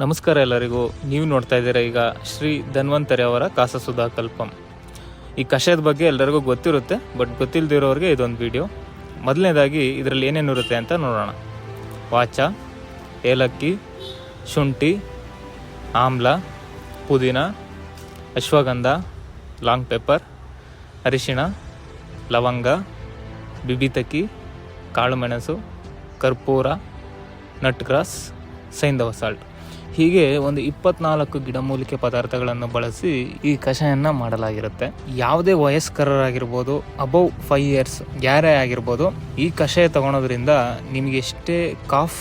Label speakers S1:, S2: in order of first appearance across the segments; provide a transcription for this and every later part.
S1: ನಮಸ್ಕಾರ ಎಲ್ಲರಿಗೂ. ನೀವು ನೋಡ್ತಾ ಇದ್ದೀರಾ ಈಗ ಶ್ರೀ ಧನ್ವಂತರಿ ಅವರ ಕಾಸಸುಧಾ ಕಲ್ಪಂ. ಈ ಕಷಾಯದ ಬಗ್ಗೆ ಎಲ್ಲರಿಗೂ ಗೊತ್ತಿರುತ್ತೆ, ಬಟ್ ಗೊತ್ತಿಲ್ಲದಿರೋರಿಗೆ ಇದೊಂದು ವಿಡಿಯೋ. ಮೊದಲನೇದಾಗಿ ಇದರಲ್ಲಿ ಏನೇನು ಇರುತ್ತೆ ಅಂತ ನೋಡೋಣ. ವಾಚ, ಏಲಕ್ಕಿ, ಶುಂಠಿ, ಆಮ್ಲ, ಪುದೀನ, ಅಶ್ವಗಂಧ, ಲಾಂಗ್ ಪೆಪ್ಪರ್, ಅರಿಶಿಣ, ಲವಂಗ, ಬಿಬಿತಕ್ಕಿ, ಕಾಳುಮೆಣಸು, ಕರ್ಪೂರ, ನಟ್ ಗ್ರಾಸ್, ಸೈಂಧವ ಸಾಲ್ಟ್. ಹೀಗೆ ಒಂದು 24 ಗಿಡಮೂಲಿಕೆ ಪದಾರ್ಥಗಳನ್ನು ಬಳಸಿ ಈ ಕಷಾಯನ ಮಾಡಲಾಗಿರುತ್ತೆ. ಯಾವುದೇ ವಯಸ್ಕರಾಗಿರ್ಬೋದು, ಅಬೌವ್ 5 years ಯಾರೇ ಆಗಿರ್ಬೋದು, ಈ ಕಷಾಯ ತಗೊಳೋದ್ರಿಂದ ನಿಮಗೆ ಎಷ್ಟೇ ಕಾಫ್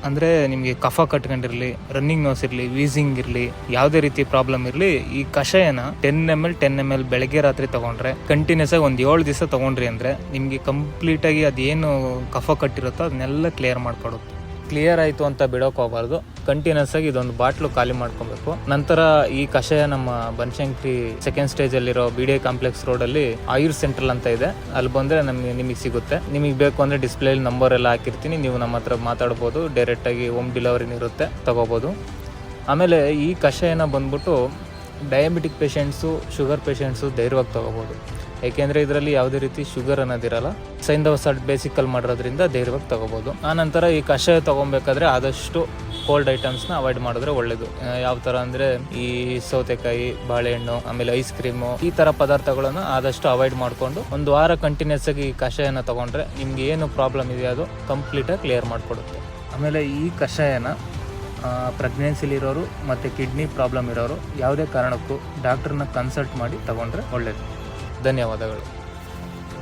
S1: ಅಂದರೆ ನಿಮಗೆ ಕಫ ಕಟ್ಕೊಂಡಿರಲಿ, ರನ್ನಿಂಗ್ ನೋಸ್ ಇರಲಿ, ವೀಸಿಂಗ್ ಇರಲಿ, ಯಾವುದೇ ರೀತಿ ಪ್ರಾಬ್ಲಮ್ ಇರಲಿ, ಈ ಕಷಾಯನ 10 ml ಬೆಳಗ್ಗೆ ರಾತ್ರಿ ತಗೊಂಡ್ರೆ ಕಂಟಿನ್ಯೂಸ್ ಆಗಿ ಒಂದು 7 ದಿವಸ ತಗೊಂಡ್ರಿ ಅಂದರೆ ನಿಮಗೆ ಕಂಪ್ಲೀಟಾಗಿ ಅದೇನು ಕಫ ಕಟ್ಟಿರುತ್ತೋ ಅದನ್ನೆಲ್ಲ ಕ್ಲಿಯರ್ ಮಾಡಿಕೊಡುತ್ತೆ. ಕ್ಲಿಯರ್ ಆಯಿತು ಅಂತ ಬಿಡೋಕೆ ಹೋಗಬಾರ್ದು. ಕಂಟಿನ್ಯೂಸ್ ಆಗಿ ಇದೊಂದು ಬಾಟ್ಲು ಖಾಲಿ ಮಾಡ್ಕೊಬೇಕು. ನಂತರ ಈ ಕಷಾಯ ನಮ್ಮ ಬನಶಂಕರಿ 2nd ಸ್ಟೇಜಲ್ಲಿರೋ BDI ಕಾಂಪ್ಲೆಕ್ಸ್ ರೋಡಲ್ಲಿ ಆಯುರ್ ಸೆಂಟ್ರಲ್ ಅಂತ ಇದೆ, ಅಲ್ಲಿ ಬಂದರೆ ನಿಮಗೆ ಸಿಗುತ್ತೆ. ನಿಮಗೆ ಬೇಕು ಅಂದರೆ ಡಿಸ್ಪ್ಲೇಲಿ ನಂಬರ್ ಎಲ್ಲ ಹಾಕಿರ್ತೀನಿ, ನೀವು ನಮ್ಮ ಹತ್ರ ಮಾತಾಡ್ಬೋದು. ಡೈರೆಕ್ಟಾಗಿ ಹೋಮ್ ಡೆಲಿವರಿನೂ ಇರುತ್ತೆ, ತಗೋಬೋದು. ಆಮೇಲೆ ಈ ಕಷಾಯನ ಬಂದ್ಬಿಟ್ಟು ಡಯಾಬಿಟಿಕ್ ಪೇಷಂಟ್ಸು, ಶುಗರ್ ಪೇಷಂಟ್ಸು ಧೈರ್ಯವಾಗಿ ತಗೋಬೋದು. ಏಕೆಂದರೆ ಇದರಲ್ಲಿ ಯಾವುದೇ ರೀತಿ ಶುಗರ್ ಅನ್ನೋದಿರಲ್ಲ. ಸೈಂಧವ ಸಾಲ್ಟ್ ಬೇಸಿಕಲ್ಲಿ ಮಾಡಿರೋದ್ರಿಂದ ಧೈರ್ಯವಾಗಿ ತಗೋಬೋದು. ಆನಂತರ ಈ ಕಷಾಯ ತೊಗೊಬೇಕಾದ್ರೆ ಆದಷ್ಟು ಕೋಲ್ಡ್ ಐಟಮ್ಸ್ನ ಅವಾಯ್ಡ್ ಮಾಡಿದ್ರೆ ಒಳ್ಳೆಯದು. ಯಾವ ಥರ ಅಂದರೆ ಈ ಸೌತೆಕಾಯಿ, ಬಾಳೆಹಣ್ಣು, ಆಮೇಲೆ ಐಸ್ ಕ್ರೀಮು, ಈ ಥರ ಪದಾರ್ಥಗಳನ್ನು ಆದಷ್ಟು ಅವಾಯ್ಡ್ ಮಾಡಿಕೊಂಡು ಒಂದು ವಾರ ಕಂಟಿನ್ಯೂಸ್ ಆಗಿ ಈ ಕಷಾಯನ ತೊಗೊಂಡ್ರೆ ನಿಮ್ಗೆ ಏನು ಪ್ರಾಬ್ಲಮ್ ಇದೆಯೋ ಅದು ಕಂಪ್ಲೀಟಾಗಿ ಕ್ಲಿಯರ್ ಮಾಡಿಕೊಡುತ್ತೆ. ಆಮೇಲೆ ಈ ಕಷಾಯನ ಪ್ರೆಗ್ನೆನ್ಸಿಲಿರೋರು ಮತ್ತು ಕಿಡ್ನಿ ಪ್ರಾಬ್ಲಮ್ ಇರೋರು ಯಾವುದೇ ಕಾರಣಕ್ಕೂ ಡಾಕ್ಟ್ರನ್ನ ಕನ್ಸಲ್ಟ್ ಮಾಡಿ ತಗೊಂಡ್ರೆ ಒಳ್ಳೆಯದು. ಧನ್ಯವಾದಗಳು.